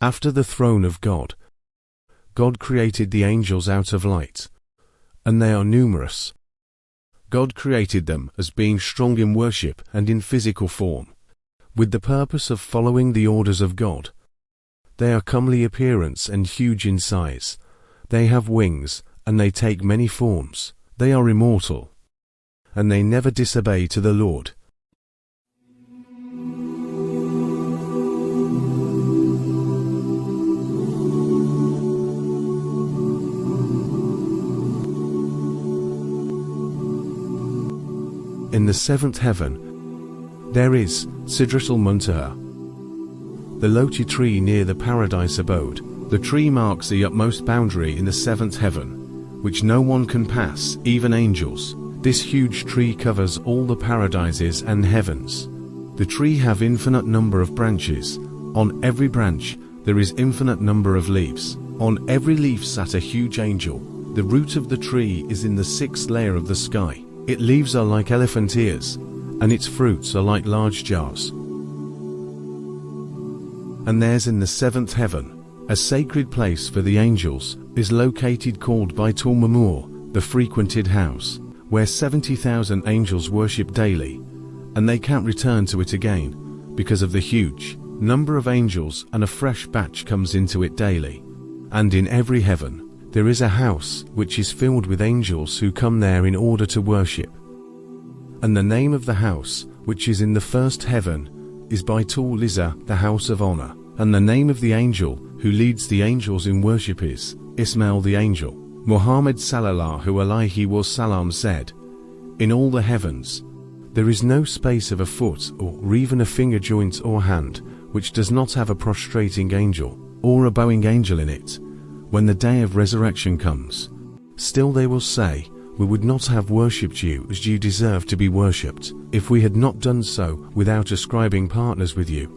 After the throne of God, God created the angels out of light, and they are numerous. God created them as being strong in worship and in physical form, with the purpose of following the orders of God. They are comely appearance and huge in size. They have wings, and they take many forms. They are immortal, and they never disobey to the Lord. In the seventh heaven, there is Sidratul Muntaha, the Lote tree near the paradise abode. The tree marks the utmost boundary in the seventh heaven, which no one can pass, even angels. This huge tree covers all the paradises and heavens. The tree have infinite number of branches. On every branch there is infinite number of leaves. On every leaf sat a huge angel. The root of the tree is in the sixth layer of the sky. Its leaves are like elephant ears, and its fruits are like large jars. And there's in the seventh heaven, a sacred place for the angels, is located called Baitool Mamoor, the frequented house, where 70,000 angels worship daily, and they can't return to it again, because of the huge number of angels, and a fresh batch comes into it daily. And in every heaven, there is a house which is filled with angels who come there in order to worship. And the name of the house, which is in the first heaven, is Baitool Izzah, the house of honor. And the name of the angel who leads the angels in worship is Ismail the angel. Muhammad sallallahu alaihi wasallam said, "In all the heavens, there is no space of a foot or even a finger joint or hand which does not have a prostrating angel or a bowing angel in it. When the day of resurrection comes, still they will say, we would not have worshipped you as you deserve to be worshipped, if we had not done so without ascribing partners with you."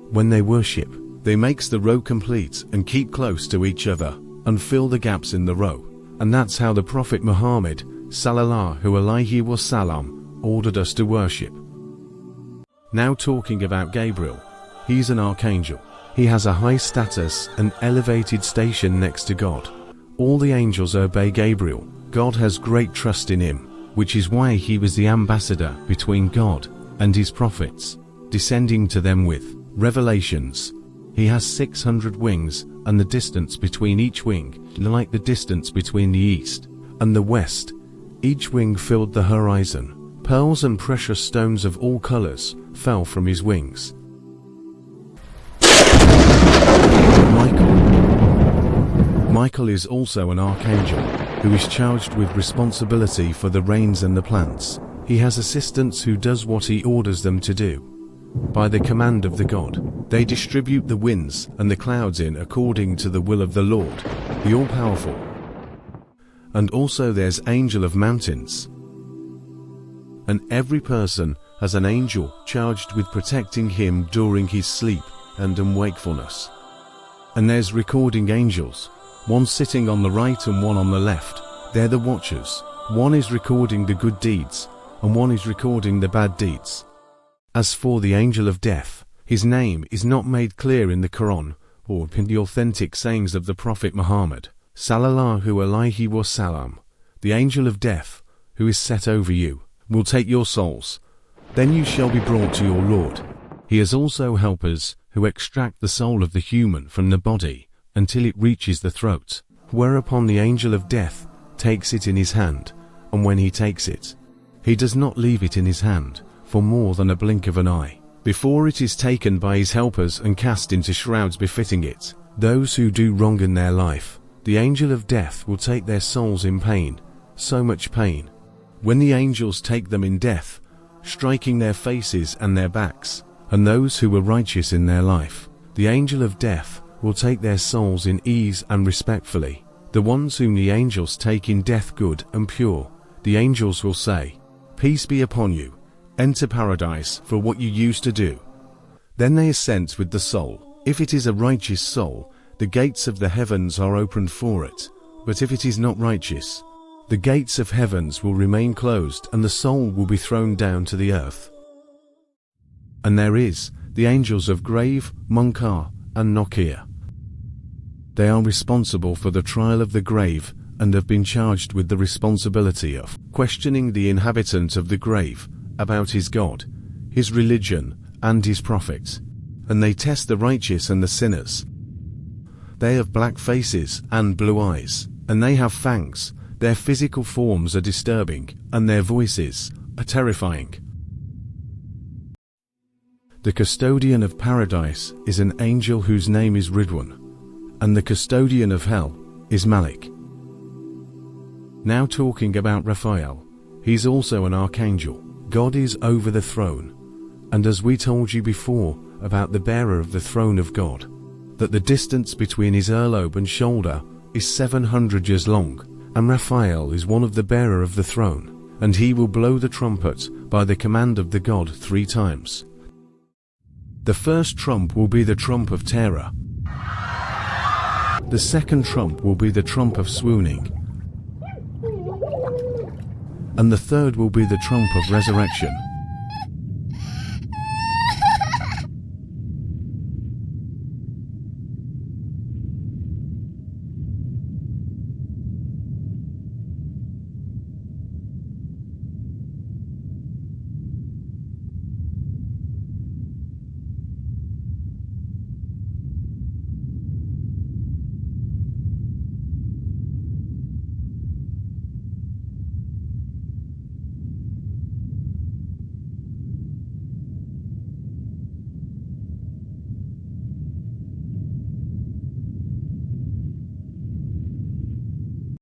When they worship, they makes the row complete and keep close to each other and fill the gaps in the row. And that's how the Prophet Muhammad sallallahu alaihi wasallam ordered us to worship. Now talking about Gabriel, he's an archangel. He has a high status and elevated station next to God. All the angels obey Gabriel. God has great trust in him, which is why he was the ambassador between God and his prophets, descending to them with revelations. He has 600 wings, and the distance between each wing, like the distance between the east and the west. Each wing filled the horizon. Pearls and precious stones of all colors fell from his wings. Mikael is also an archangel, who is charged with responsibility for the rains and the plants. He has assistants who does what he orders them to do. By the command of the God, they distribute the winds and the clouds in according to the will of the Lord, the all-powerful. And also there's angel of mountains. And every person has an angel charged with protecting him during his sleep and wakefulness. And there's recording angels, one sitting on the right and one on the left. They're the watchers. One is recording the good deeds, and one is recording the bad deeds. As for the angel of death, his name is not made clear in the Quran or in the authentic sayings of the Prophet Muhammad sallallahu alaihi wasallam. The angel of death, who is set over you, will take your souls. Then you shall be brought to your Lord. He has also helpers who extract the soul of the human from the body until it reaches the throat, whereupon the angel of death takes it in his hand, and when he takes it, he does not leave it in his hand for more than a blink of an eye, before it is taken by his helpers and cast into shrouds befitting it. Those who do wrong in their life, the angel of death will take their souls in pain, so much pain. When the angels take them in death, striking their faces and their backs, and those who were righteous in their life, the angel of death will take their souls in ease and respectfully. The ones whom the angels take in death good and pure, the angels will say, "Peace be upon you, enter paradise for what you used to do." Then they assent with the soul. If it is a righteous soul, the gates of the heavens are opened for it, but if it is not righteous, the gates of heavens will remain closed and the soul will be thrown down to the earth. And there is the angels of grave, Munkar, and Nakeer. They are responsible for the trial of the grave and have been charged with the responsibility of questioning the inhabitant of the grave about his God, his religion, and his prophets. And they test the righteous and the sinners. They have black faces and blue eyes, and they have fangs. Their physical forms are disturbing, and their voices are terrifying. The custodian of paradise is an angel whose name is Ridwan, and the custodian of hell is Malik. Now talking about Raphael, he's also an archangel. God is over the throne, and as we told you before about the bearer of the throne of God, that the distance between his earlobe and shoulder is 700 years long, and Raphael is one of the bearer of the throne, and he will blow the trumpet by the command of the God 3 times. The first trump will be the trump of terror. The second trump will be the trump of swooning. And the third will be the trump of resurrection.